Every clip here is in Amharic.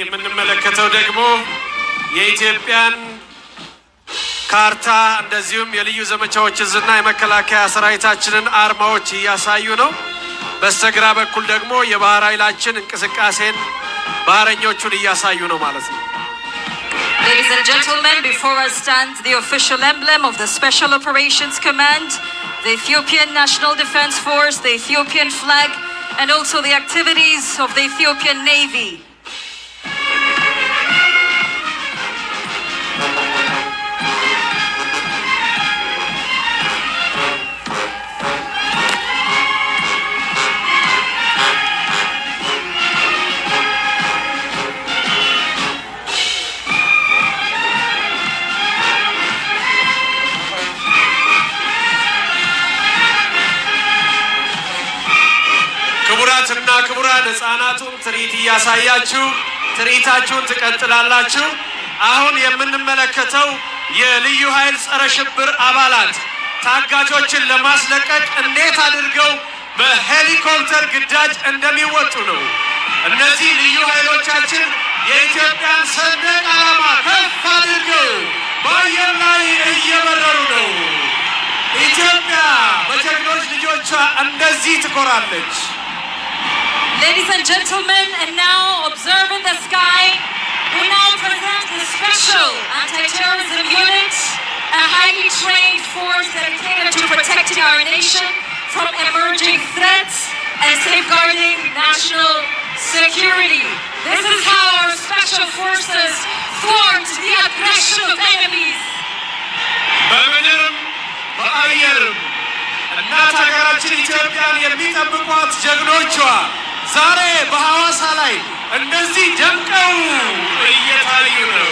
የምንመለከተው ደግሞ የኢትዮጵያን ካርታ እንደዚሁም የልዩ ዘመቻዎች እዝና የመከላከያ ሰራዊታችንን አርማዎች እያሳዩ ነው። በስተግራ በኩል ደግሞ የባህር ኃይላችን እንቅስቃሴን ባህረኞቹን እያሳዩ ነው ማለት ነው። Ladies and gentlemen, before us stands the official emblem of the Special Operations Command, the Ethiopian National Defense Force, the Ethiopian flag, and also the activities of the Ethiopian Navy. ክቡራትና ክቡራን ህፃናቱን ትርኢት እያሳያችሁ ትርኢታችሁን ትቀጥላላችሁ። አሁን የምንመለከተው የልዩ ኃይል ጸረ ሽብር አባላት ታጋቾችን ለማስለቀቅ እንዴት አድርገው በሄሊኮፕተር ግዳጅ እንደሚወጡ ነው። እነዚህ ልዩ ኃይሎቻችን የኢትዮጵያን ሰንደቅ ዓላማ ከፍ አድርገው በአየር ላይ እየበረሩ ነው። ኢትዮጵያ በጀግኖች ልጆቿ እንደዚህ ትኮራለች። Ladies and gentlemen, and now observe in the sky, we now present the Special Anti-Terrorism Unit, a highly trained force dedicated to protecting our nation from emerging threats and safeguarding national security. This is how our special forces thwart the aggression of enemies. በአየርም እናት ሀገራችን ኢትዮጵያን የሚጠብቋት ጀግኖቿ ዛሬ በሐዋሳ ላይ እንደዚህ ደምቀው እየታዩ ነው።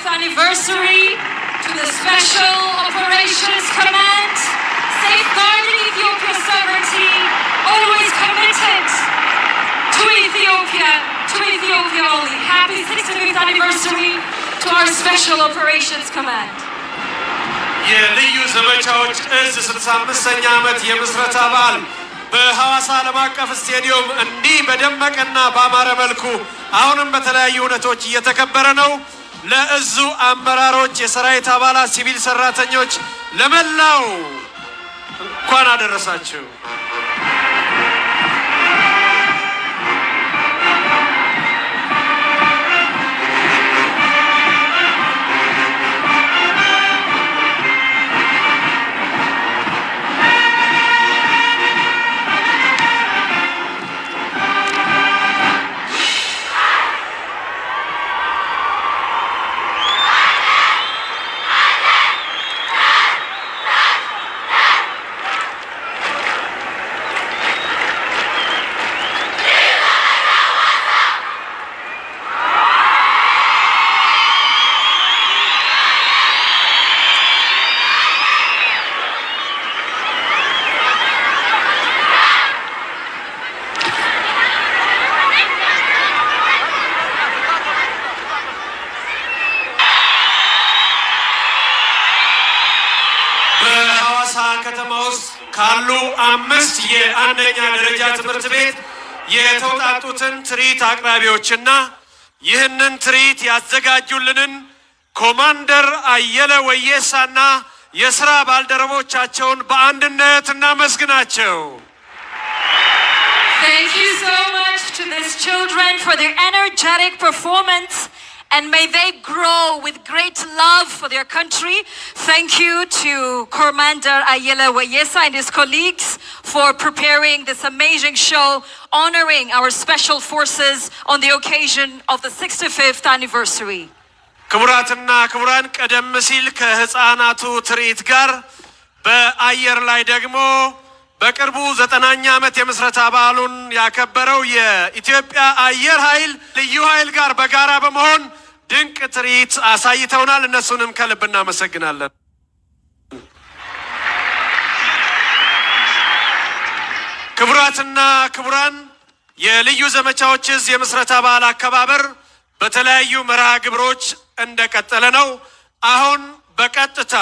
anniversary to the Special Operations Command, safeguarding Ethiopia's sovereignty, always committed to Ethiopia only. Happy 65th anniversary to our Special Operations Command. የልዩ ዘመቻዎች እዝ 65ኛ ዓመት የምስረታ በዓል በሐዋሳ ዓለም አቀፍ ስቴዲየም እንዲህ በደመቀና ባማረ መልኩ አሁንም በተለያዩ ሁነቶች እየተከበረ ነው። ለእዙ አመራሮች፣ የሰራዊት አባላት፣ ሲቪል ሰራተኞች ለመላው እንኳን አደረሳችሁ። ከተማ ውስጥ ካሉ 5 የአንደኛ ደረጃ ትምህርት ቤት የተውጣጡትን ትርኢት አቅራቢዎችና ይህንን ትርኢት ያዘጋጁልንን ኮማንደር አየለ ወየሳና የሥራ ባልደረቦቻቸውን በአንድነት እናመስግናቸው። Thank you so much to these children for their energetic performance. And may they grow with great love for their country. Thank you to Commander Ayela Wayesa and his colleagues for preparing this amazing show, honoring our special forces on the occasion of the 65th anniversary. ክቡራትና ክቡራን፣ ቀደም ሲል ከህፃናቱ ትርኢት ጋር በአየር ላይ ደግሞ በቅርቡ 9ኛ ዓመት የምስረታ በዓሉን ያከበረው የኢትዮጵያ አየር ኃይል ልዩ ኃይል ጋር በጋራ በመሆን ድንቅ ትርኢት አሳይተውናል። እነሱንም ከልብ እናመሰግናለን። ክቡራትና ክቡራን፣ የልዩ ዘመቻዎች እዝ የምስረታ በዓል አከባበር በተለያዩ መርሃ ግብሮች እንደቀጠለ ነው። አሁን በቀጥታ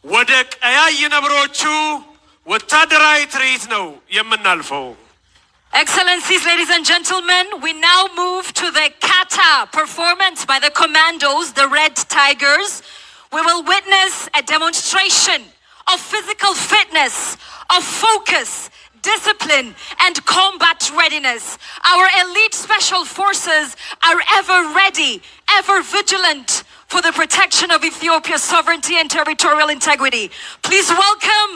ወደ ቀያይ ነብሮቹ ወታደራዊ ትርኢት ነው የምናልፈው። Excellencies, ladies and gentlemen, we now move to the kata performance by the commandos, the Red Tigers. We will witness a demonstration of physical fitness, of focus, discipline, and combat readiness. Our elite special forces are ever ready, ever vigilant for the protection of Ethiopia's sovereignty and territorial integrity. Please welcome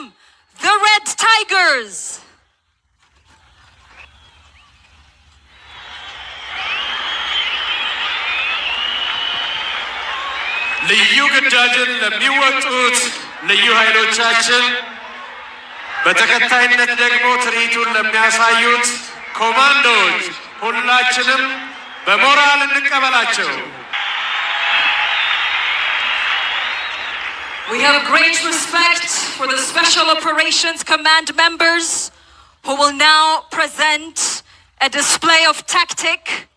the Red Tigers. ልዩ ግዳጅን ለሚወጡት ልዩ ኃይሎቻችን በተከታይነት ደግሞ ትርኢቱን ለሚያሳዩት ኮማንዶዎች ሁላችንም በሞራል እንቀበላቸው። We have great respect for the Special Operations Command members who will now present a display of tactic.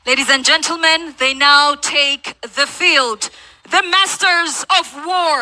Ladies and gentlemen, they now take the field. The masters of war.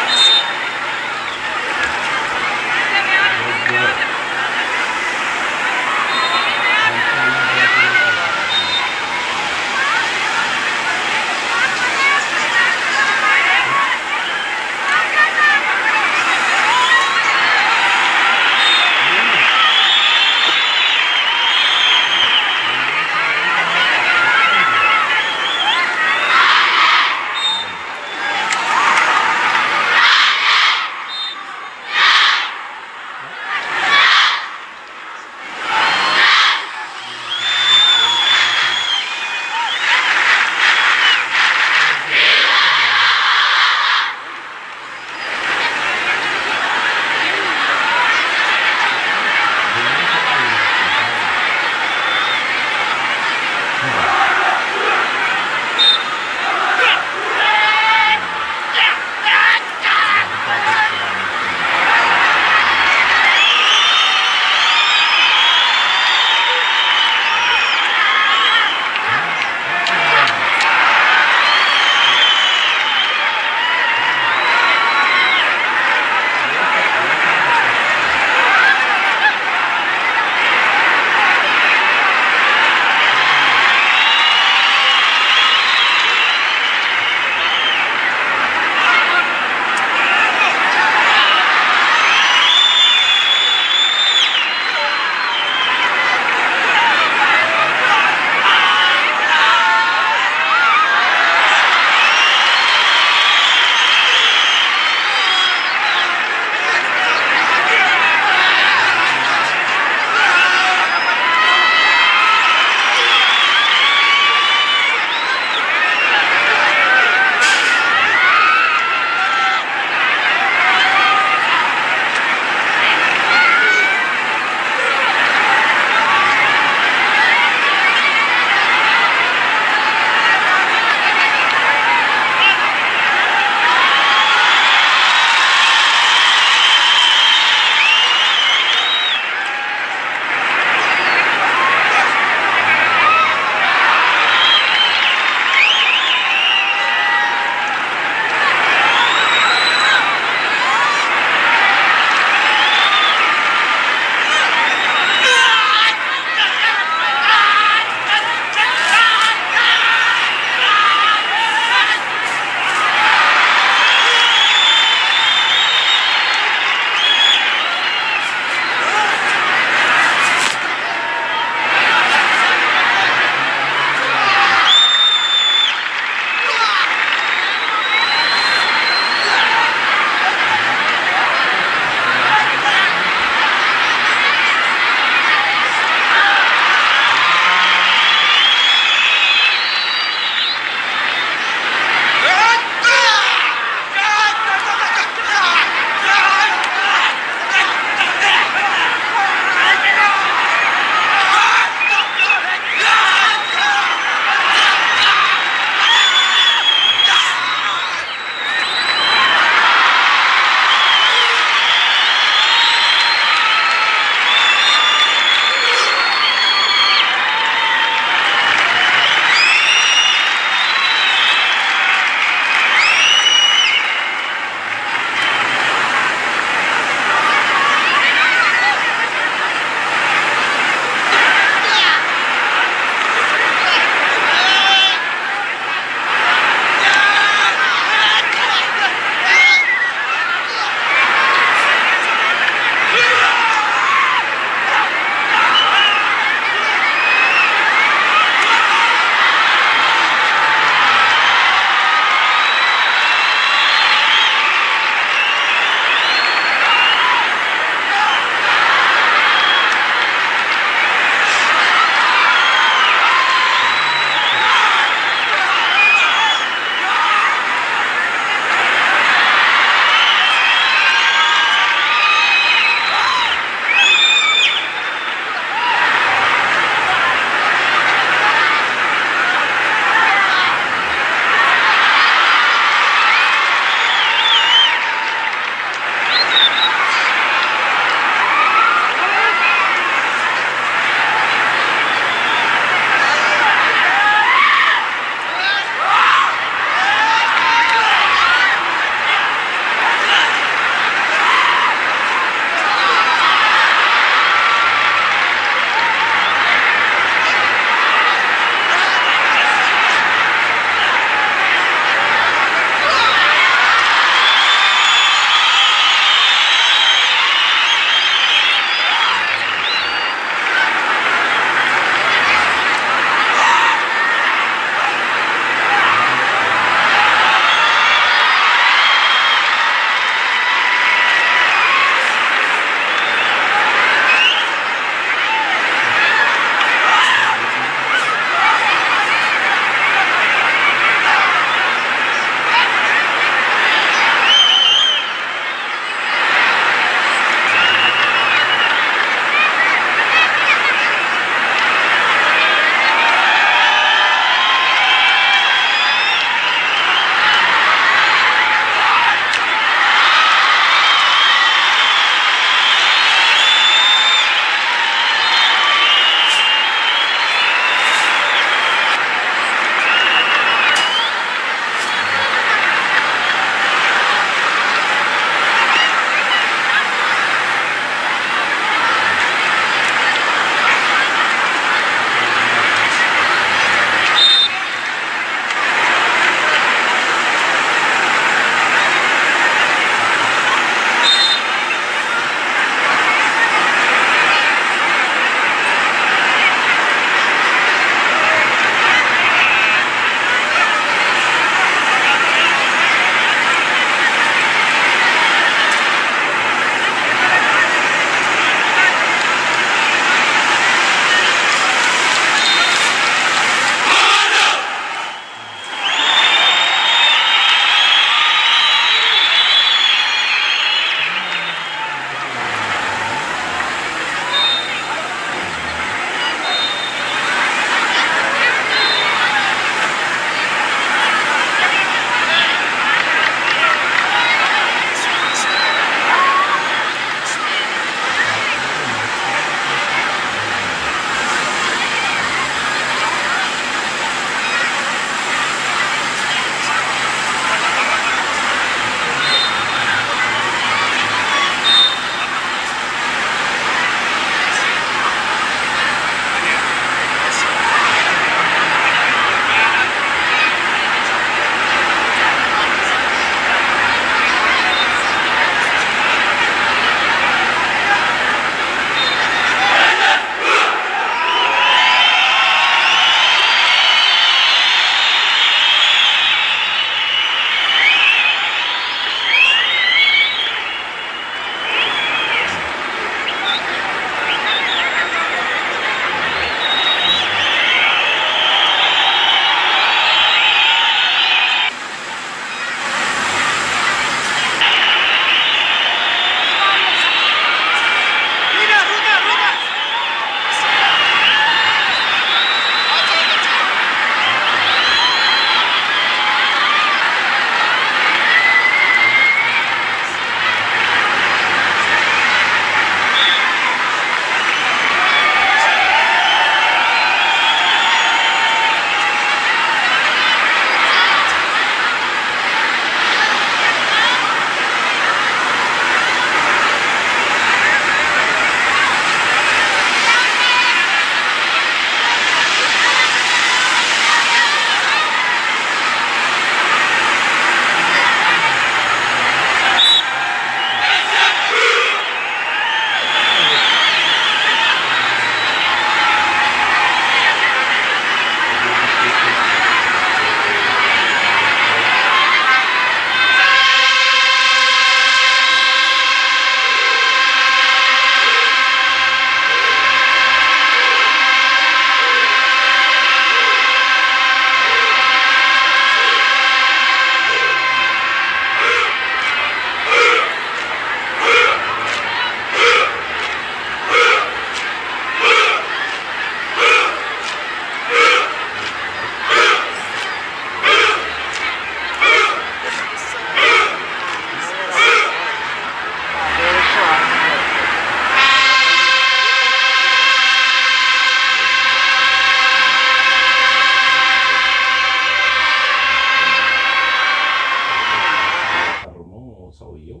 ሰውየው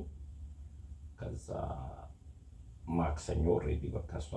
ከዛ ማክሰኞ ኦልሬዲ በቃ እሷ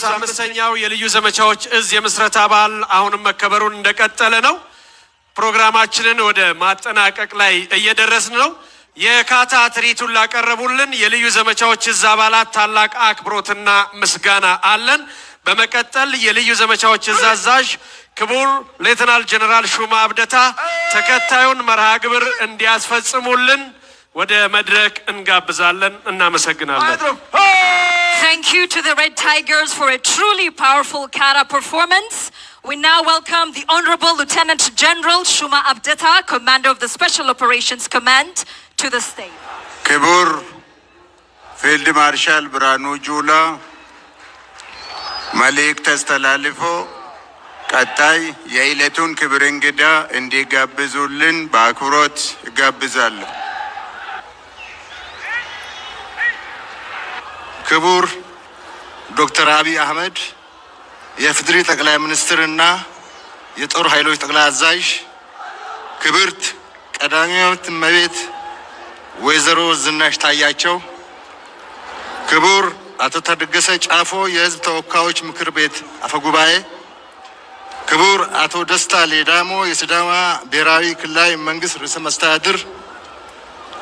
65ኛው የልዩ ዘመቻዎች እዝ የምስረታ በዓል አሁንም መከበሩን እንደቀጠለ ነው። ፕሮግራማችንን ወደ ማጠናቀቅ ላይ እየደረስን ነው። የካታ ትርኢቱን ላቀረቡልን የልዩ ዘመቻዎች እዝ አባላት ታላቅ አክብሮትና ምስጋና አለን። በመቀጠል የልዩ ዘመቻዎች እዝ አዛዥ ክቡር ሌተናል ጀነራል ሹማ አብደታ ተከታዩን መርሃ ግብር እንዲያስፈጽሙልን ወደ መድረክ እንጋብዛለን። እናመሰግናለን። Thank you to the Red Tigers for a truly powerful kata performance. We now welcome the Honorable Lieutenant General Shuma Abdetta, Commander of the Special Operations Command, to the stage. ክቡር ፊልድ ማርሻል ብርሃኑ ጁላ መልእክት አስተላልፎ ቀጣይ የዕለቱን ክብር እንግዳ እንዲጋብዙልን በአክብሮት እጋብዛለሁ። ክቡር ዶክተር አብይ አህመድ የኢፌዴሪ ጠቅላይ ሚኒስትርና የጦር ኃይሎች ጠቅላይ አዛዥ፣ ክብርት ቀዳማዊት እመቤት ወይዘሮ ዝናሽ ታያቸው፣ ክቡር አቶ ታደገሰ ጫፎ የሕዝብ ተወካዮች ምክር ቤት አፈጉባኤ፣ ክቡር አቶ ደስታ ሌዳሞ የሲዳማ ብሔራዊ ክልላዊ መንግስት ርዕሰ መስተዳድር፣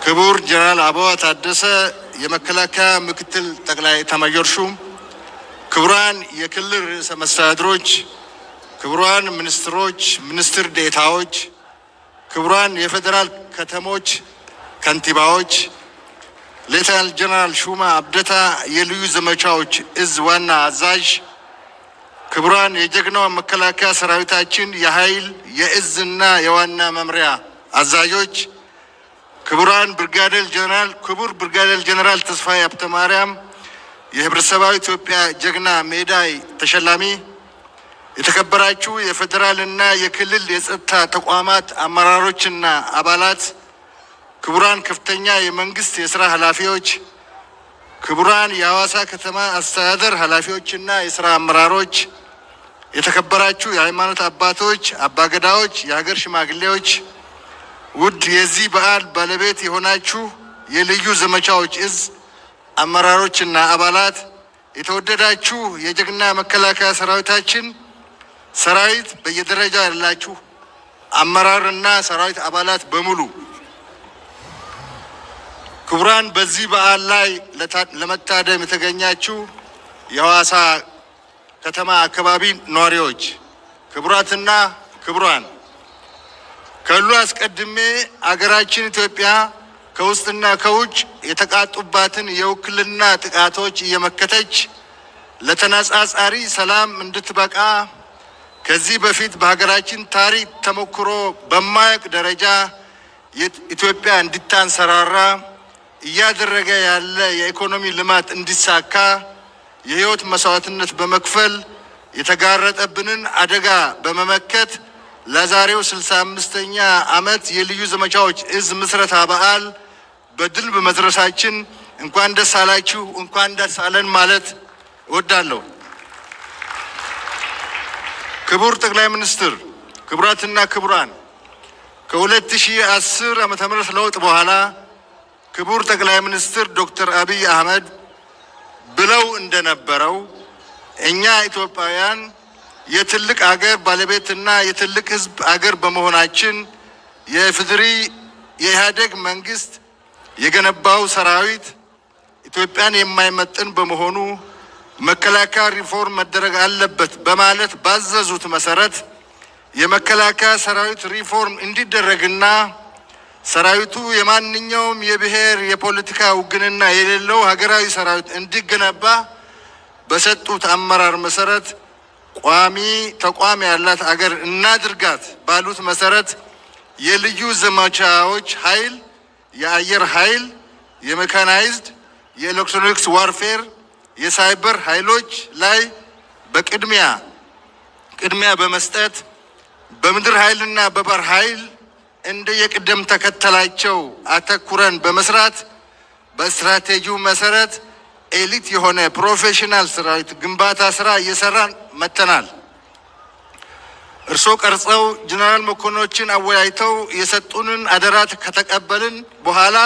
ክቡር ጀነራል አበባው ታደሰ የመከላከያ ምክትል ጠቅላይ ኤታማዦር ሹም፣ ክቡራን የክልል ርዕሰ መስተዳድሮች፣ ክቡራን ሚኒስትሮች፣ ሚኒስትር ዴኤታዎች፣ ክቡራን የፌዴራል ከተሞች ከንቲባዎች፣ ሌተናል ጀነራል ሹማ አብደታ የልዩ ዘመቻዎች እዝ ዋና አዛዥ፣ ክቡራን የጀግናው መከላከያ ሰራዊታችን የኃይል የእዝና የዋና መምሪያ አዛዦች፣ ክቡራን ክቡር ብርጋዴር ጀነራል ተስፋዬ ሀብተማርያም የህብረተሰባዊ ኢትዮጵያ ጀግና ሜዳይ ተሸላሚ፣ የተከበራችሁ የፌዴራልና የክልል የጸጥታ ተቋማት አመራሮችና አባላት፣ ክቡራን ከፍተኛ የመንግስት የስራ ኃላፊዎች፣ ክቡራን የሐዋሳ ከተማ አስተዳደር ኃላፊዎችና የስራ አመራሮች፣ የተከበራችሁ የሃይማኖት አባቶች፣ አባገዳዎች፣ የሀገር ሽማግሌዎች፣ ውድ የዚህ በዓል ባለቤት የሆናችሁ የልዩ ዘመቻዎች እዝ አመራሮችና አባላት፣ የተወደዳችሁ የጀግና መከላከያ ሰራዊታችን ሰራዊት በየደረጃ ያላችሁ አመራርና ሰራዊት አባላት በሙሉ፣ ክቡራን በዚህ በዓል ላይ ለመታደም የተገኛችሁ የሐዋሳ ከተማ አካባቢ ነዋሪዎች፣ ክቡራትና ክቡራን፣ ከሁሉ አስቀድሜ አገራችን ኢትዮጵያ ከውስጥና ከውጭ የተቃጡባትን የውክልና ጥቃቶች እየመከተች ለተነጻጻሪ ሰላም እንድትበቃ ከዚህ በፊት በሀገራችን ታሪክ ተሞክሮ በማያውቅ ደረጃ ኢትዮጵያ እንድታንሰራራ እያደረገ ያለ የኢኮኖሚ ልማት እንዲሳካ የህይወት መስዋዕትነት በመክፈል የተጋረጠብንን አደጋ በመመከት ለዛሬው 65ኛ ዓመት የልዩ ዘመቻዎች እዝ ምስረታ በዓል በድል በመድረሳችን እንኳን ደስ አላችሁ፣ እንኳን ደስ አለን ማለት እወዳለሁ። ክቡር ጠቅላይ ሚኒስትር፣ ክቡራትና ክቡራን፣ ከ2010 ዓመተ ምህረት ለውጥ በኋላ ክቡር ጠቅላይ ሚኒስትር ዶክተር አብይ አህመድ ብለው እንደነበረው እኛ ኢትዮጵያውያን የትልቅ አገር ባለቤትና የትልቅ ህዝብ አገር በመሆናችን የኢፌዴሪ የኢህአዴግ መንግስት የገነባው ሰራዊት ኢትዮጵያን የማይመጥን በመሆኑ መከላከያ ሪፎርም መደረግ አለበት በማለት ባዘዙት መሰረት የመከላከያ ሰራዊት ሪፎርም እንዲደረግና ሰራዊቱ የማንኛውም የብሔር የፖለቲካ ውግንና የሌለው ሀገራዊ ሰራዊት እንዲገነባ በሰጡት አመራር መሰረት ቋሚ ተቋም ያላት አገር እናድርጋት ባሉት መሰረት የልዩ ዘመቻዎች ኃይል፣ የአየር ኃይል፣ የሜካናይዝድ፣ የኤሌክትሮኒክስ ዋርፌር፣ የሳይበር ኃይሎች ላይ በቅድሚያ በመስጠት በምድር ኃይልና በባህር ኃይል እንደ የቅደም ተከተላቸው አተኩረን በመስራት በስትራቴጂው መሰረት ኤሊት የሆነ ፕሮፌሽናል ሰራዊት ግንባታ ስራ እየሰራን መተናል። እርስዎ ቀርጸው ጀነራል መኮንኖችን አወያይተው የሰጡንን አደራት ከተቀበልን በኋላ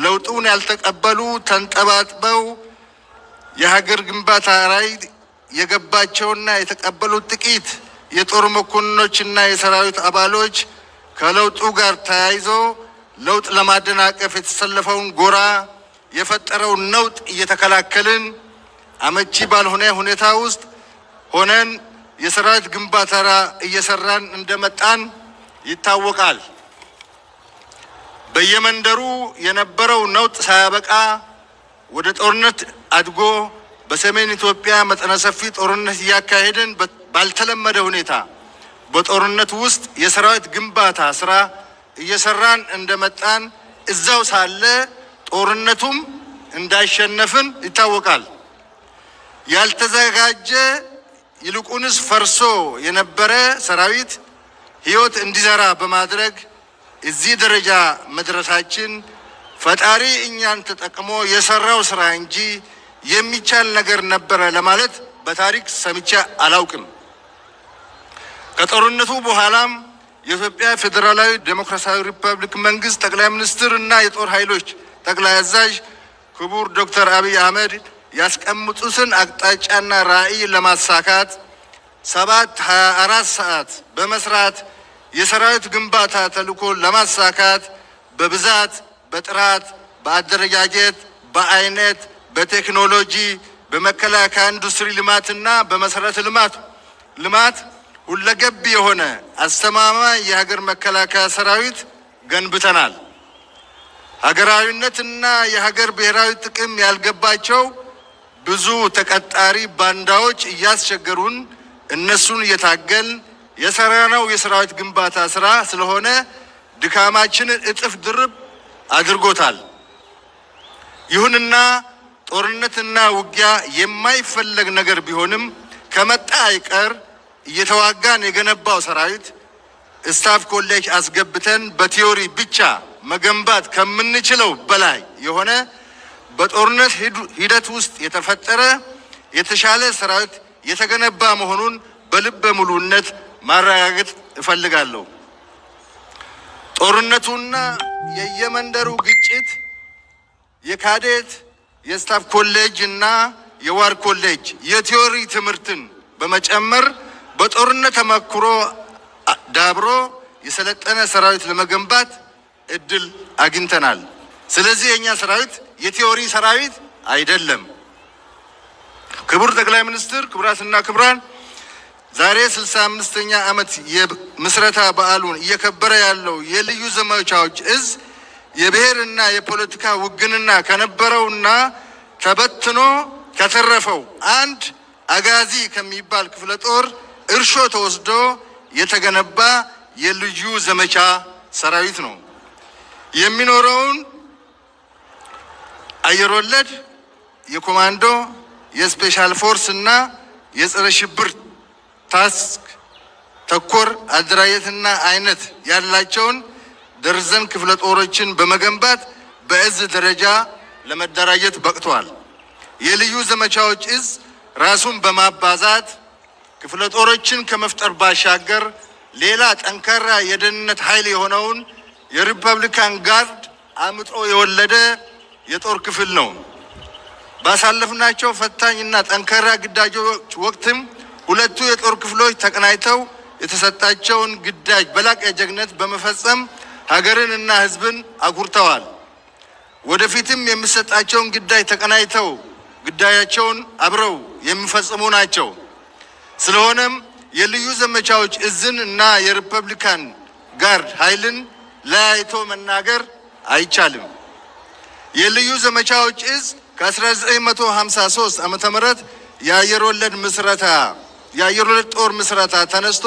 ለውጡን ያልተቀበሉ ተንጠባጥበው የሀገር ግንባታ ላይ የገባቸውና የተቀበሉት ጥቂት የጦር መኮንኖችና የሰራዊት አባሎች ከለውጡ ጋር ተያይዞ ለውጥ ለማደናቀፍ የተሰለፈውን ጎራ የፈጠረውን ነውጥ እየተከላከልን አመቺ ባልሆነ ሁኔታ ውስጥ ሆነን የሰራዊት ግንባታ እየሰራን እንደመጣን ይታወቃል። በየመንደሩ የነበረው ነውጥ ሳያበቃ ወደ ጦርነት አድጎ በሰሜን ኢትዮጵያ መጠነ ሰፊ ጦርነት እያካሄድን ባልተለመደ ሁኔታ በጦርነት ውስጥ የሰራዊት ግንባታ ስራ እየሰራን እንደመጣን እዛው ሳለ ጦርነቱም እንዳይሸነፍን ይታወቃል። ያልተዘጋጀ ይልቁንስ ፈርሶ የነበረ ሰራዊት ህይወት እንዲዘራ በማድረግ እዚህ ደረጃ መድረሳችን ፈጣሪ እኛን ተጠቅሞ የሰራው ስራ እንጂ የሚቻል ነገር ነበረ ለማለት በታሪክ ሰምቼ አላውቅም። ከጦርነቱ በኋላም የኢትዮጵያ ፌዴራላዊ ዴሞክራሲያዊ ሪፐብሊክ መንግስት ጠቅላይ ሚኒስትር እና የጦር ኃይሎች ጠቅላይ አዛዥ ክቡር ዶክተር አብይ አህመድ ያስቀምጡትን አቅጣጫና ራዕይ ለማሳካት 7/24 ሰዓት በመስራት የሰራዊት ግንባታ ተልዕኮ ለማሳካት በብዛት፣ በጥራት፣ በአደረጃጀት፣ በአይነት፣ በቴክኖሎጂ፣ በመከላከያ ኢንዱስትሪ ልማትና በመሰረተ ልማት ሁለገብ የሆነ አስተማማኝ የሀገር መከላከያ ሰራዊት ገንብተናል። ሀገራዊነትና የሀገር ብሔራዊ ጥቅም ያልገባቸው ብዙ ተቀጣሪ ባንዳዎች እያስቸገሩን እነሱን እየታገል የሰራነው የሰራዊት ግንባታ ስራ ስለሆነ ድካማችንን እጥፍ ድርብ አድርጎታል። ይሁንና ጦርነትና ውጊያ የማይፈለግ ነገር ቢሆንም ከመጣ አይቀር እየተዋጋን የገነባው ሰራዊት ስታፍ ኮሌጅ አስገብተን በቲዮሪ ብቻ መገንባት ከምንችለው በላይ የሆነ በጦርነት ሂደት ውስጥ የተፈጠረ የተሻለ ሰራዊት የተገነባ መሆኑን በልበ ሙሉነት ማረጋገጥ እፈልጋለሁ። ጦርነቱና የየመንደሩ ግጭት የካዴት የስታፍ ኮሌጅ እና የዋር ኮሌጅ የቲዮሪ ትምህርትን በመጨመር በጦርነት ተመክሮ ዳብሮ የሰለጠነ ሰራዊት ለመገንባት እድል አግኝተናል። ስለዚህ የኛ ሰራዊት የቲዮሪ ሰራዊት አይደለም። ክቡር ጠቅላይ ሚኒስትር፣ ክቡራትና ክቡራን፣ ዛሬ 65ኛ ዓመት የምስረታ በዓሉን እየከበረ ያለው የልዩ ዘመቻዎች እዝ የብሔርና የፖለቲካ ውግንና ከነበረውና ተበትኖ ከተረፈው አንድ አጋዚ ከሚባል ክፍለ ጦር እርሾ ተወስዶ የተገነባ የልዩ ዘመቻ ሰራዊት ነው። የሚኖረውን አየር ወለድ፣ የኮማንዶ፣ የስፔሻል ፎርስ እና የጸረ ሽብር ታስክ ተኮር አደራጀትና አይነት ያላቸውን ደርዘን ክፍለ ጦሮችን በመገንባት በእዝ ደረጃ ለመደራጀት በቅቷል። የልዩ ዘመቻዎች እዝ ራሱን በማባዛት ክፍለ ጦሮችን ከመፍጠር ባሻገር ሌላ ጠንካራ የደህንነት ኃይል የሆነውን የሪፐብሊካን ጋርድ አምጦ የወለደ የጦር ክፍል ነው። ባሳለፍናቸው ፈታኝና ጠንካራ ግዳጆች ወቅትም ሁለቱ የጦር ክፍሎች ተቀናጅተው የተሰጣቸውን ግዳጅ በላቀ ጀግነት በመፈጸም ሀገርን እና ሕዝብን አኩርተዋል። ወደፊትም የሚሰጣቸውን ግዳጅ ተቀናጅተው ግዳያቸውን አብረው የሚፈጽሙ ናቸው። ስለሆነም የልዩ ዘመቻዎች እዝን እና የሪፐብሊካን ጋርድ ኃይልን ለያይቶ መናገር አይቻልም። የልዩ ዘመቻዎች እዝ ከ1953 ዓመተ ምህረት የአየር ወለድ ጦር ምስረታ ተነስቶ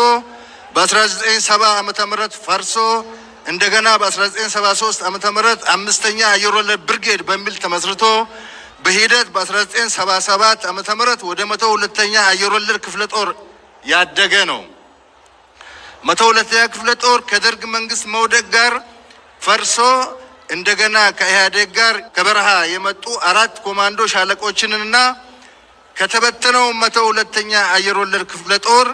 በ1970 ዓመተ ምህረት ፈርሶ እንደገና በ1973 ዓመተ ምህረት 5ኛ አየር ወለድ ብርጌድ በሚል ተመስርቶ በሂደት በ1977 ዓመተ ምህረት ወደ 102ኛ አየር ወለድ ክፍለ ጦር ያደገ ነው። 102ኛ ክፍለ ጦር ከደርግ መንግስት መውደቅ ጋር ፈርሶ እንደገና ከኢህአዴግ ጋር ከበረሃ የመጡ 4 ኮማንዶ ሻለቆችንና ከተበተነው 102ኛ አየር ወለድ ክፍለ ጦር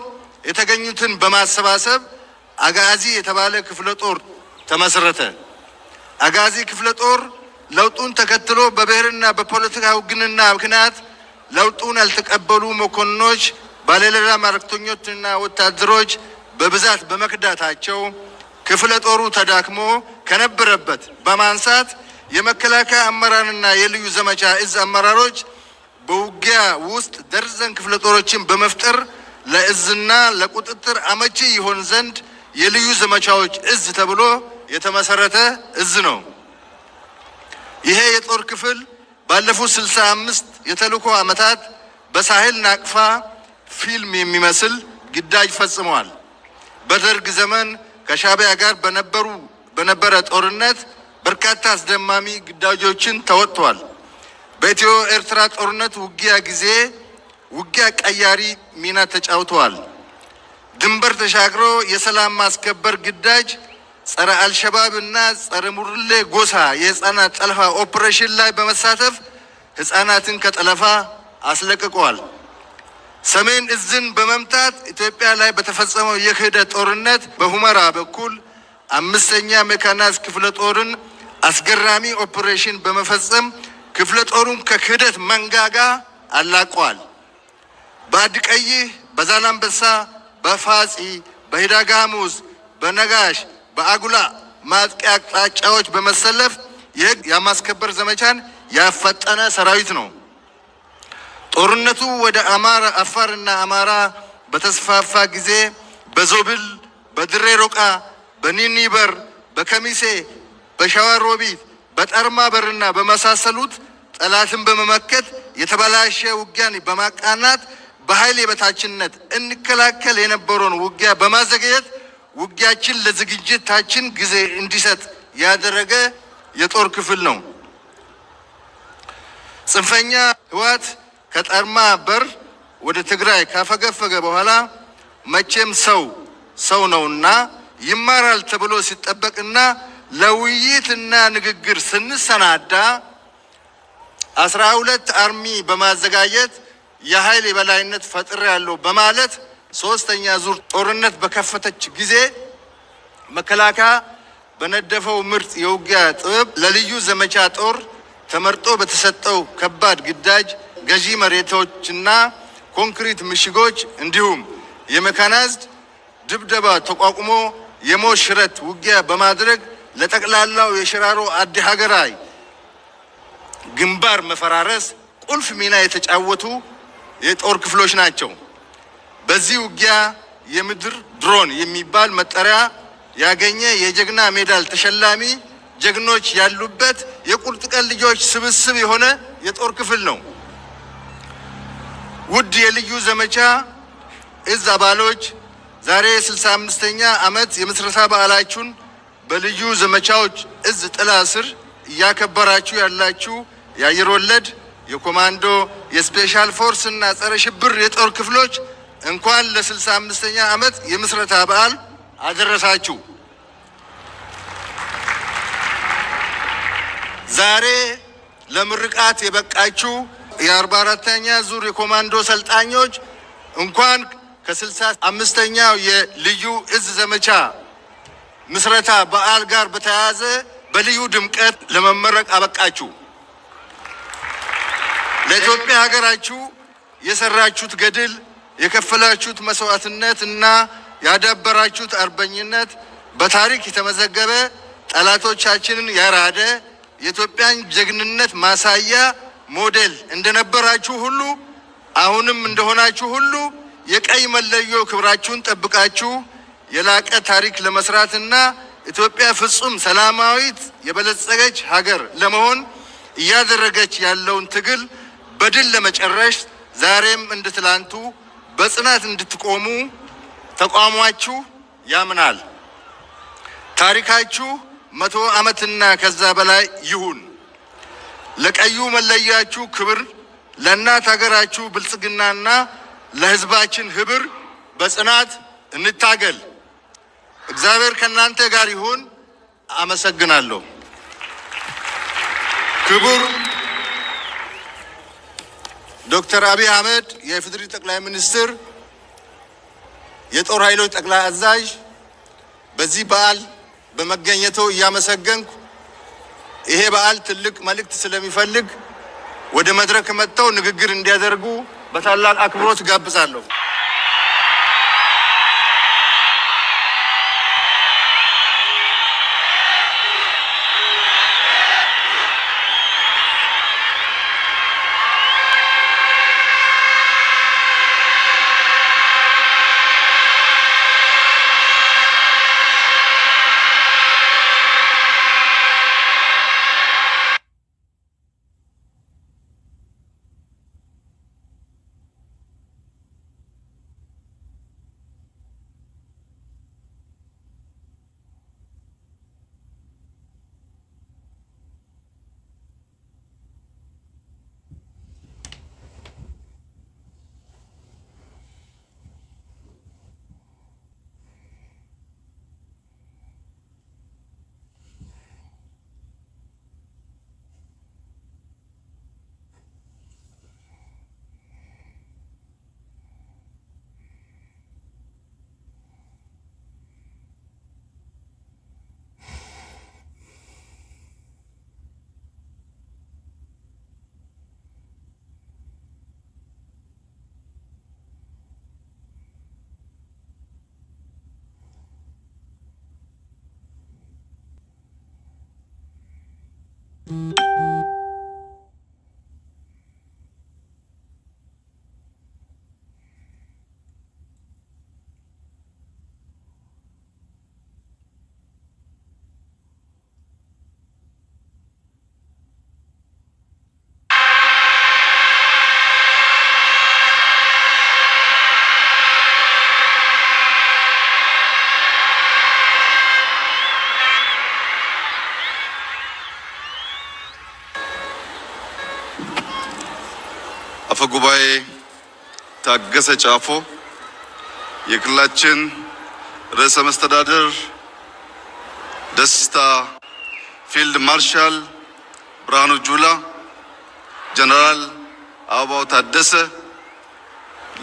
የተገኙትን በማሰባሰብ አጋዚ የተባለ ክፍለ ጦር ተመሰረተ። አጋዚ ክፍለ ጦር ለውጡን ተከትሎ በብሔርና በፖለቲካ ውግንና ምክንያት ለውጡን ያልተቀበሉ መኮንኖች ባለሌላ መልእክተኞችና ወታደሮች በብዛት በመክዳታቸው ክፍለ ጦሩ ተዳክሞ ከነበረበት በማንሳት የመከላከያ አመራርና የልዩ ዘመቻ እዝ አመራሮች በውጊያ ውስጥ ደርዘን ክፍለ ጦሮችን በመፍጠር ለእዝና ለቁጥጥር አመቺ ይሆን ዘንድ የልዩ ዘመቻዎች እዝ ተብሎ የተመሰረተ እዝ ነው። ይሄ የጦር ክፍል ባለፉት 65 የተልእኮ ዓመታት በሳህል ናቅፋ ፊልም የሚመስል ግዳጅ ፈጽመዋል። በደርግ ዘመን ከሻዕቢያ ጋር በነበረ ጦርነት በርካታ አስደማሚ ግዳጆችን ተወጥተዋል። በኢትዮ ኤርትራ ጦርነት ውጊያ ጊዜ ውጊያ ቀያሪ ሚና ተጫውተዋል። ድንበር ተሻግሮ የሰላም ማስከበር ግዳጅ፣ ጸረ አልሸባብ እና ጸረ ሙርሌ ጎሳ የህፃናት ጠለፋ ኦፕሬሽን ላይ በመሳተፍ ህፃናትን ከጠለፋ አስለቅቀዋል። ሰሜን እዝን በመምታት ኢትዮጵያ ላይ በተፈጸመው የክህደት ጦርነት በሁመራ በኩል 5ኛ ሜካናይዝድ ክፍለ ጦርን አስገራሚ ኦፕሬሽን በመፈጸም ክፍለ ጦሩን ከክህደት መንጋጋ አላቀዋል። በአዲቀይህ፣ በዛላምበሳ፣ በፋጺ፣ በሂዳጋሙዝ፣ በነጋሽ፣ በአጉላ ማጥቂያ አቅጣጫዎች በመሰለፍ የህግ የማስከበር ዘመቻን ያፈጠነ ሰራዊት ነው። ጦርነቱ ወደ አፋርና አማራ በተስፋፋ ጊዜ በዞብል፣ በድሬ ሮቃ፣ በኒኒበር፣ በከሚሴ፣ በሸዋሮቢት፣ በጠርማ በርና በመሳሰሉት ጠላትን በመመከት የተበላሸ ውጊያን በማቃናት በኃይል የበታችነት እንከላከል የነበረውን ውጊያ በማዘግየት ውጊያችን ለዝግጅታችን ጊዜ እንዲሰጥ ያደረገ የጦር ክፍል ነው። ጽንፈኛ ህወሓት ከጠርማ በር ወደ ትግራይ ካፈገፈገ በኋላ መቼም ሰው ነውና ይማራል ተብሎ ሲጠበቅና ለውይይትና ንግግር ስንሰናዳ 12 አርሚ በማዘጋጀት የኃይል የበላይነት ፈጥር ያለው በማለት 3ኛ ዙር ጦርነት በከፈተች ጊዜ መከላከያ በነደፈው ምርጥ የውጊያ ጥበብ ለልዩ ዘመቻ ጦር ተመርጦ በተሰጠው ከባድ ግዳጅ ገዢ መሬቶችና ኮንክሪት ምሽጎች እንዲሁም የሜካናይዝድ ድብደባ ተቋቁሞ የሞት ሽረት ውጊያ በማድረግ ለጠቅላላው የሽራሮ አዲ ሀገራይ ግንባር መፈራረስ ቁልፍ ሚና የተጫወቱ የጦር ክፍሎች ናቸው። በዚህ ውጊያ የምድር ድሮን የሚባል መጠሪያ ያገኘ የጀግና ሜዳል ተሸላሚ ጀግኖች ያሉበት የቁርጥ ቀን ልጆች ስብስብ የሆነ የጦር ክፍል ነው። ውድ የልዩ ዘመቻ እዝ አባሎች ዛሬ 65ኛ ዓመት የምስረታ በዓላችሁን በልዩ ዘመቻዎች እዝ ጥላ ስር እያከበራችሁ ያላችሁ የአየር ወለድ፣ የኮማንዶ፣ የስፔሻል ፎርስ እና ጸረ ሽብር የጦር ክፍሎች እንኳን ለ65ኛ ዓመት የምስረታ በዓል አደረሳችሁ። ዛሬ ለምርቃት የበቃችሁ የ44ኛ ዙር የኮማንዶ ሰልጣኞች እንኳን ከ65ኛው የልዩ እዝ ዘመቻ ምስረታ በዓል ጋር በተያያዘ በልዩ ድምቀት ለመመረቅ አበቃችሁ። ለኢትዮጵያ ሀገራችሁ የሰራችሁት ገድል፣ የከፈላችሁት መስዋዕትነት እና ያዳበራችሁት አርበኝነት በታሪክ የተመዘገበ ጠላቶቻችንን ያራደ የኢትዮጵያን ጀግንነት ማሳያ ሞዴል እንደነበራችሁ ሁሉ አሁንም እንደሆናችሁ ሁሉ የቀይ መለዮ ክብራችሁን ጠብቃችሁ የላቀ ታሪክ ለመስራትና ኢትዮጵያ ፍጹም ሰላማዊት የበለጸገች ሀገር ለመሆን እያደረገች ያለውን ትግል በድል ለመጨረስ ዛሬም እንደ ትላንቱ በጽናት እንድትቆሙ ተቋማችሁ ያምናል። ታሪካችሁ 100 ዓመትና ከዛ በላይ ይሁን። ለቀዩ መለያችሁ ክብር፣ ለእናት ሀገራችሁ ብልጽግናና ለሕዝባችን ህብር በጽናት እንታገል። እግዚአብሔር ከእናንተ ጋር ይሁን። አመሰግናለሁ። ክቡር ዶክተር አብይ አህመድ የኢፌዴሪ ጠቅላይ ሚኒስትር፣ የጦር ኃይሎች ጠቅላይ አዛዥ፣ በዚህ በዓል በመገኘቱ እያመሰገንኩ ይሄ በዓል ትልቅ መልእክት ስለሚፈልግ ወደ መድረክ መጥተው ንግግር እንዲያደርጉ በታላቅ አክብሮት ጋብዛለሁ። አፈጉባኤ ታገሰ ጫፎ፣ የክልላችን ርዕሰ መስተዳድር ደስታ ፊልድ ማርሻል ብርሃኑ ጁላ፣ ጀነራል አበባው ታደሰ፣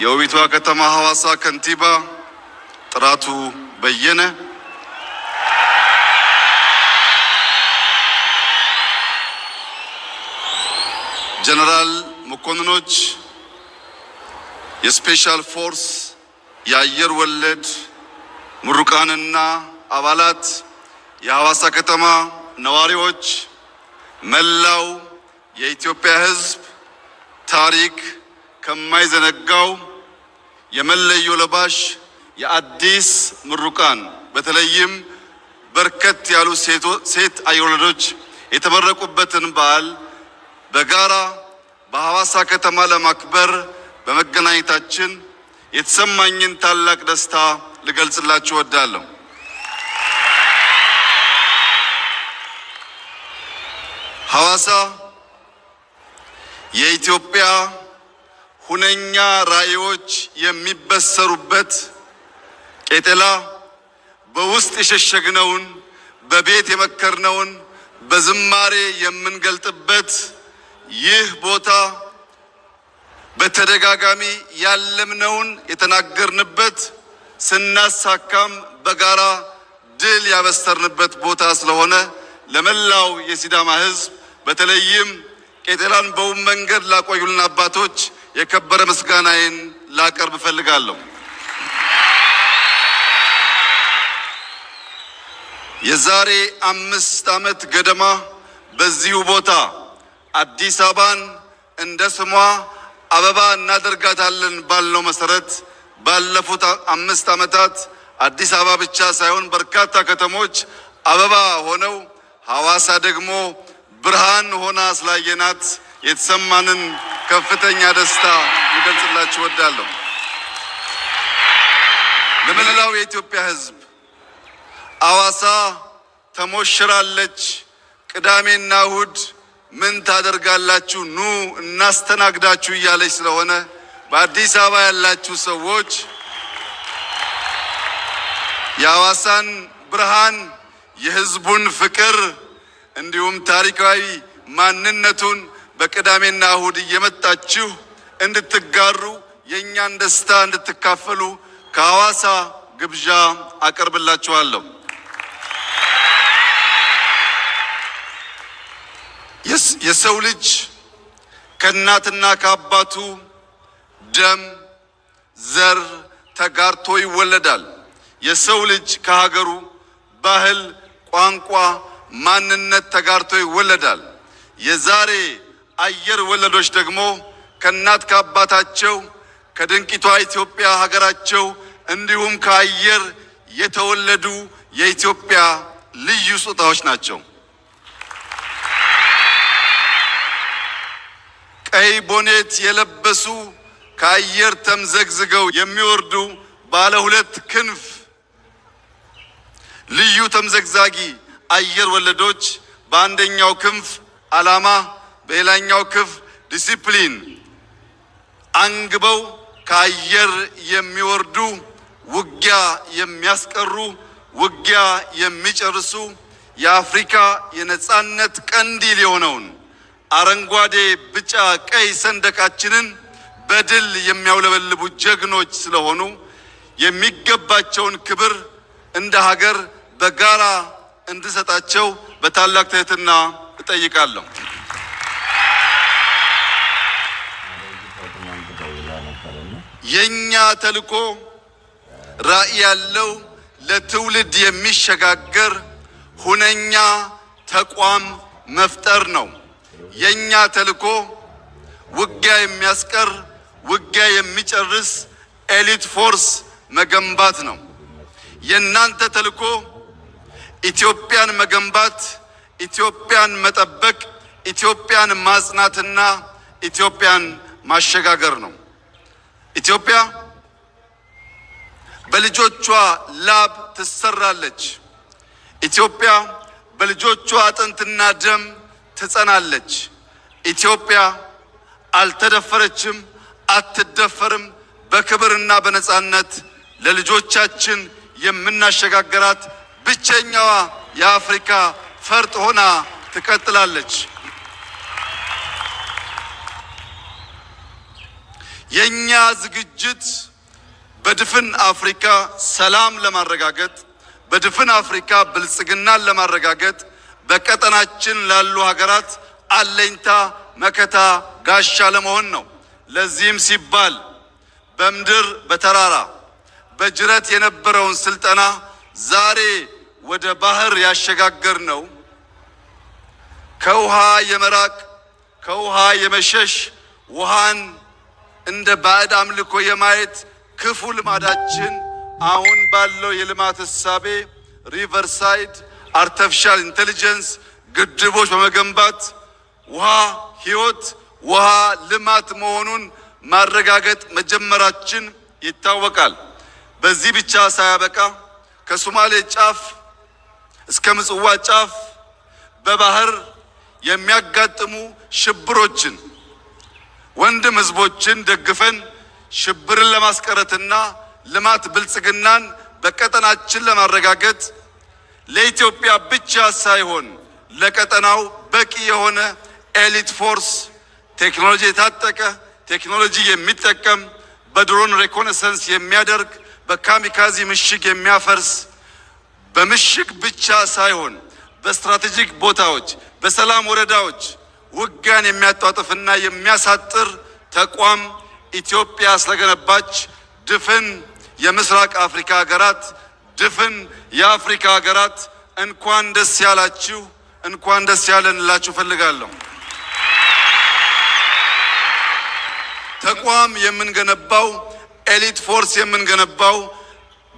የውቢቷ ከተማ ሐዋሳ ከንቲባ ጥራቱ በየነ፣ ጀነራል መኮንኖች፣ የስፔሻል ፎርስ የአየር ወለድ ምሩቃንና አባላት፣ የሐዋሳ ከተማ ነዋሪዎች፣ መላው የኢትዮጵያ ሕዝብ ታሪክ ከማይዘነጋው የመለዮ ለባሽ የአዲስ ምሩቃን በተለይም በርከት ያሉ ሴት አየር ወለዶች የተመረቁበትን በዓል በጋራ በሐዋሳ ከተማ ለማክበር በመገናኘታችን የተሰማኝን ታላቅ ደስታ ልገልጽላችሁ እወዳለሁ። ሐዋሳ የኢትዮጵያ ሁነኛ ራዕዮች የሚበሰሩበት፣ ቄጠላ በውስጥ የሸሸግነውን በቤት የመከርነውን በዝማሬ የምንገልጥበት፣ ይህ ቦታ በተደጋጋሚ ያለምነውን የተናገርንበት ስናሳካም በጋራ ድል ያበሰርንበት ቦታ ስለሆነ ለመላው የሲዳማ ሕዝብ በተለይም ቄጠላን በውብ መንገድ ላቆዩልን አባቶች የከበረ ምስጋናዬን ላቀርብ እፈልጋለሁ። የዛሬ 5 ዓመት ገደማ በዚሁ ቦታ አዲስ አበባን እንደ ስሟ አበባ እናደርጋታለን ባልነው መሰረት ባለፉት 5 ዓመታት አዲስ አበባ ብቻ ሳይሆን በርካታ ከተሞች አበባ ሆነው ሐዋሳ ደግሞ ብርሃን ሆና ስላየናት የተሰማንን ከፍተኛ ደስታ ልገልጽላችሁ እወዳለሁ። ለመላው የኢትዮጵያ ሕዝብ ሐዋሳ ተሞሽራለች። ቅዳሜና እሁድ ምን ታደርጋላችሁ? ኑ እናስተናግዳችሁ እያለች ስለሆነ በአዲስ አበባ ያላችሁ ሰዎች የሐዋሳን ብርሃን፣ የሕዝቡን ፍቅር እንዲሁም ታሪካዊ ማንነቱን በቅዳሜና እሁድ እየመጣችሁ እንድትጋሩ የእኛን ደስታ እንድትካፈሉ ከሐዋሳ ግብዣ አቀርብላችኋለሁ። የሰው ልጅ ከእናትና ከአባቱ ደም ዘር ተጋርቶ ይወለዳል። የሰው ልጅ ከሀገሩ ባህል፣ ቋንቋ፣ ማንነት ተጋርቶ ይወለዳል። የዛሬ አየር ወለዶች ደግሞ ከእናት ከአባታቸው ከድንቂቷ ኢትዮጵያ ሀገራቸው እንዲሁም ከአየር የተወለዱ የኢትዮጵያ ልዩ ስጦታዎች ናቸው። ቀይ ቦኔት የለበሱ ከአየር ተምዘግዝገው የሚወርዱ ባለ ሁለት ክንፍ ልዩ ተምዘግዛጊ አየር ወለዶች በአንደኛው ክንፍ ዓላማ፣ በሌላኛው ክንፍ ዲሲፕሊን አንግበው ከአየር የሚወርዱ ውጊያ የሚያስቀሩ ውጊያ የሚጨርሱ የአፍሪካ የነጻነት ቀንዲል የሆነውን አረንጓዴ፣ ቢጫ፣ ቀይ ሰንደቃችንን በድል የሚያውለበልቡ ጀግኖች ስለሆኑ የሚገባቸውን ክብር እንደ ሀገር በጋራ እንድሰጣቸው በታላቅ ትህትና እጠይቃለሁ። የኛ ተልዕኮ ራዕይ ያለው ለትውልድ የሚሸጋገር ሁነኛ ተቋም መፍጠር ነው። የኛ ተልዕኮ ውጊያ የሚያስቀር ውጊያ የሚጨርስ ኤሊት ፎርስ መገንባት ነው። የናንተ ተልዕኮ ኢትዮጵያን መገንባት፣ ኢትዮጵያን መጠበቅ፣ ኢትዮጵያን ማጽናትና ኢትዮጵያን ማሸጋገር ነው። ኢትዮጵያ በልጆቿ ላብ ትሰራለች። ኢትዮጵያ በልጆቿ አጥንትና ደም ትጸናለች። ኢትዮጵያ አልተደፈረችም፣ አትደፈርም። በክብርና በነጻነት ለልጆቻችን የምናሸጋገራት ብቸኛዋ የአፍሪካ ፈርጥ ሆና ትቀጥላለች። የኛ ዝግጅት በድፍን አፍሪካ ሰላም ለማረጋገጥ፣ በድፍን አፍሪካ ብልጽግናን ለማረጋገጥ፣ በቀጠናችን ላሉ ሀገራት አለኝታ መከታ ጋሻ ለመሆን ነው። ለዚህም ሲባል በምድር በተራራ በጅረት የነበረውን ስልጠና ዛሬ ወደ ባህር ያሸጋገር ነው። ከውሃ የመራቅ ከውሃ የመሸሽ ውሃን እንደ ባዕድ አምልኮ የማየት ክፉ ልማዳችን አሁን ባለው የልማት እሳቤ ሪቨርሳይድ አርቲፊሻል ኢንቴሊጀንስ ግድቦች በመገንባት ውሃ ሕይወት፣ ውሃ ልማት መሆኑን ማረጋገጥ መጀመራችን ይታወቃል። በዚህ ብቻ ሳያበቃ ከሶማሌ ጫፍ እስከ ምጽዋ ጫፍ በባህር የሚያጋጥሙ ሽብሮችን ወንድም ህዝቦችን ደግፈን ሽብርን ለማስቀረትና ልማት ብልጽግናን በቀጠናችን ለማረጋገጥ ለኢትዮጵያ ብቻ ሳይሆን ለቀጠናው በቂ የሆነ ኤሊት ፎርስ ቴክኖሎጂ የታጠቀ ቴክኖሎጂ የሚጠቀም በድሮን ሬኮነሰንስ የሚያደርግ በካሚካዚ ምሽግ የሚያፈርስ በምሽግ ብቻ ሳይሆን በስትራቴጂክ ቦታዎች በሰላም ወረዳዎች ውጊያን የሚያጧጥፍና የሚያሳጥር ተቋም ኢትዮጵያ ስለገነባች ድፍን የምስራቅ አፍሪካ ሀገራት ድፍን የአፍሪካ ሀገራት እንኳን ደስ ያላችሁ፣ እንኳን ደስ ያለን እላችሁ ፈልጋለሁ። ተቋም የምንገነባው ኤሊት ፎርስ የምንገነባው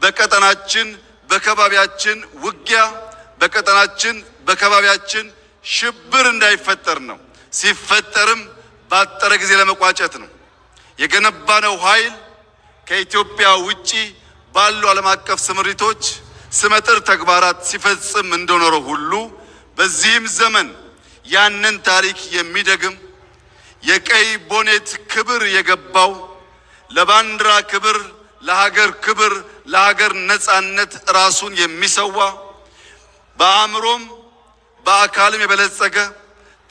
በቀጠናችን በከባቢያችን ውጊያ በቀጠናችን በከባቢያችን ሽብር እንዳይፈጠር ነው። ሲፈጠርም ባጠረ ጊዜ ለመቋጨት ነው። የገነባነው ኃይል ከኢትዮጵያ ውጪ ባሉ ዓለም አቀፍ ስምሪቶች ስመጥር ተግባራት ሲፈጽም እንደኖረው ሁሉ በዚህም ዘመን ያንን ታሪክ የሚደግም የቀይ ቦኔት ክብር የገባው ለባንዲራ ክብር፣ ለሀገር ክብር፣ ለሀገር ነጻነት ራሱን የሚሰዋ በአእምሮም በአካልም የበለጸገ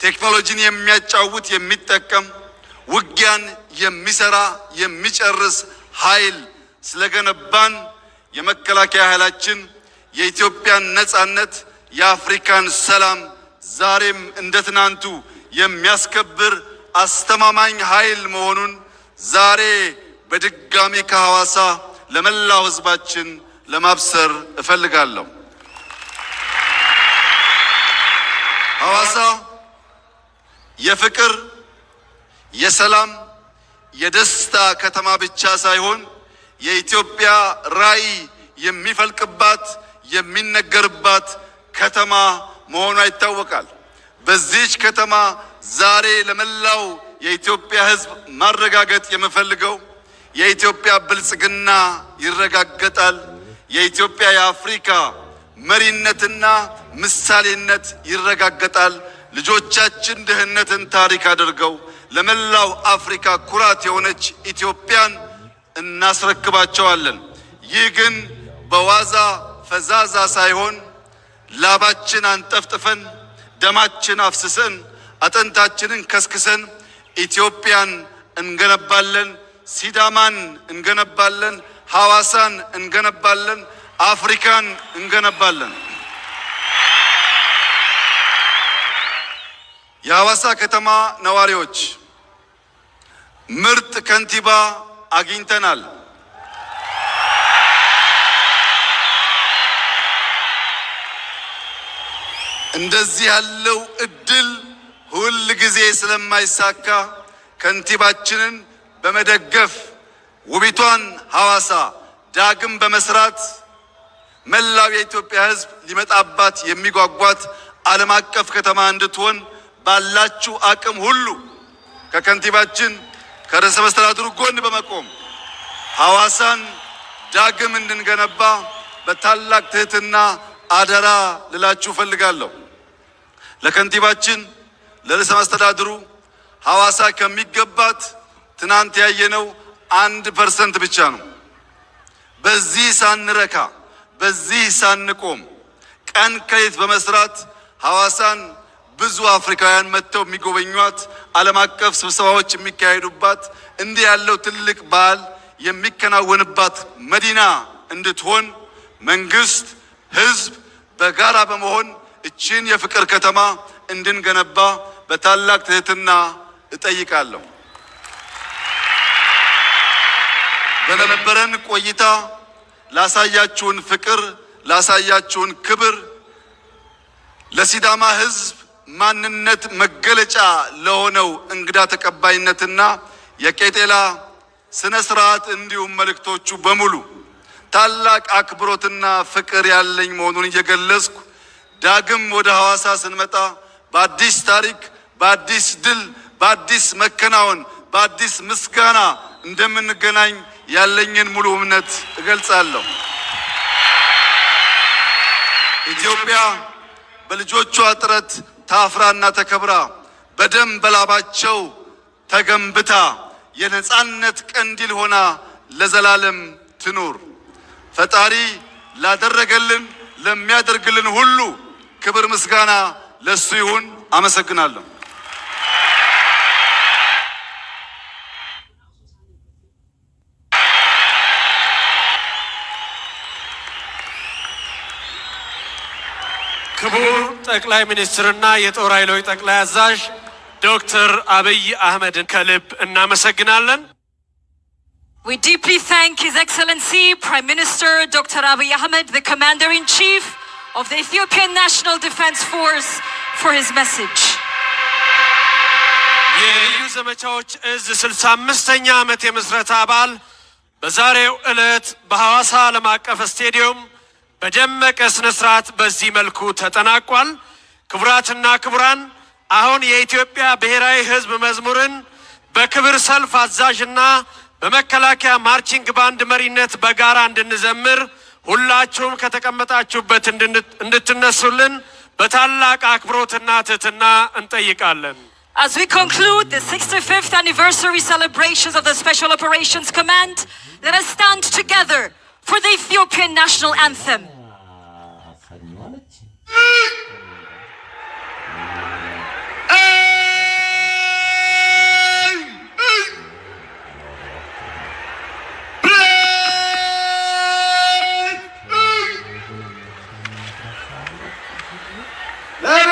ቴክኖሎጂን የሚያጫውት የሚጠቀም ውጊያን የሚሰራ የሚጨርስ ኃይል ስለገነባን የመከላከያ ኃይላችን የኢትዮጵያን ነጻነት የአፍሪካን ሰላም ዛሬም እንደ ትናንቱ የሚያስከብር አስተማማኝ ኃይል መሆኑን ዛሬ በድጋሚ ከሐዋሳ ለመላው ሕዝባችን ለማብሰር እፈልጋለሁ። ሐዋሳ የፍቅር፣ የሰላም፣ የደስታ ከተማ ብቻ ሳይሆን የኢትዮጵያ ራዕይ የሚፈልቅባት የሚነገርባት ከተማ መሆኗ ይታወቃል። በዚህች ከተማ ዛሬ ለመላው የኢትዮጵያ ሕዝብ ማረጋገጥ የምፈልገው የኢትዮጵያ ብልጽግና ይረጋገጣል። የኢትዮጵያ የአፍሪካ መሪነትና ምሳሌነት ይረጋገጣል። ልጆቻችን ድህነትን ታሪክ አድርገው ለመላው አፍሪካ ኩራት የሆነች ኢትዮጵያን እናስረክባቸዋለን። ይህ ግን በዋዛ ፈዛዛ ሳይሆን ላባችን አንጠፍጥፈን ደማችን አፍስሰን አጥንታችንን ከስክሰን ኢትዮጵያን እንገነባለን። ሲዳማን እንገነባለን። ሐዋሳን እንገነባለን። አፍሪካን እንገነባለን። የሐዋሳ ከተማ ነዋሪዎች ምርጥ ከንቲባ አግኝተናል። እንደዚህ ያለው እድል ሁል ጊዜ ስለማይሳካ ከንቲባችንን በመደገፍ ውቢቷን ሐዋሳ ዳግም በመስራት መላው የኢትዮጵያ ሕዝብ ሊመጣባት የሚጓጓት ዓለም አቀፍ ከተማ እንድትሆን ባላችሁ አቅም ሁሉ ከከንቲባችን ከርዕሰ መስተዳድሩ ጎን በመቆም ሐዋሳን ዳግም እንድንገነባ በታላቅ ትህትና አደራ ልላችሁ ፈልጋለሁ። ለከንቲባችን ለርዕሰ መስተዳድሩ ሐዋሳ ከሚገባት ትናንት ያየነው 1% ብቻ ነው። በዚህ ሳንረካ በዚህ ሳንቆም ቀን ከሌት በመስራት ሐዋሳን ብዙ አፍሪካውያን መጥተው የሚጎበኟት ዓለም አቀፍ ስብሰባዎች የሚካሄዱባት እንዲህ ያለው ትልቅ በዓል የሚከናወንባት መዲና እንድትሆን መንግስት፣ ህዝብ በጋራ በመሆን እችን የፍቅር ከተማ እንድንገነባ በታላቅ ትህትና እጠይቃለሁ። በነበረን ቆይታ ላሳያችሁን ፍቅር፣ ላሳያችሁን ክብር፣ ለሲዳማ ህዝብ ማንነት መገለጫ ለሆነው እንግዳ ተቀባይነትና የቄጤላ ስነ ስርዓት እንዲሁም መልእክቶቹ በሙሉ ታላቅ አክብሮትና ፍቅር ያለኝ መሆኑን እየገለጽኩ ዳግም ወደ ሐዋሳ ስንመጣ በአዲስ ታሪክ፣ በአዲስ ድል፣ በአዲስ መከናወን፣ በአዲስ ምስጋና እንደምንገናኝ ያለኝን ሙሉ እምነት እገልጻለሁ። ኢትዮጵያ በልጆቿ ጥረት ታፍራና ተከብራ በደም በላባቸው ተገንብታ የነጻነት ቀንዲል ሆና ለዘላለም ትኑር። ፈጣሪ ላደረገልን ለሚያደርግልን ሁሉ ክብር ምስጋና ለሱ ይሁን። አመሰግናለሁ። ክቡር ጠቅላይ ሚኒስትርና የጦር ኃይሎች ጠቅላይ አዛዥ ዶክተር አብይ አህመድን ከልብ እናመሰግናለን። We deeply thank His Excellency Prime Minister Dr. Abiy Ahmed, the Commander-in-Chief of the Ethiopian National Defense Force, for his message. የልዩ ዘመቻዎች እዝ 65ኛ ዓመት የምስረታ በዓል በዛሬው ዕለት በሐዋሳ ዓለም አቀፍ ስቴዲየም በደመቀ ስነ ስርዓት በዚህ መልኩ ተጠናቋል። ክቡራትና ክቡራን፣ አሁን የኢትዮጵያ ብሔራዊ ሕዝብ መዝሙርን በክብር ሰልፍ አዛዥና በመከላከያ ማርቺንግ ባንድ መሪነት በጋራ እንድንዘምር ሁላችሁም ከተቀመጣችሁበት እንድትነሱልን በታላቅ አክብሮትና ትህትና እንጠይቃለን። As we conclude the 65th anniversary celebrations of the Special Operations Command, let us stand together for the Ethiopian national anthem. Let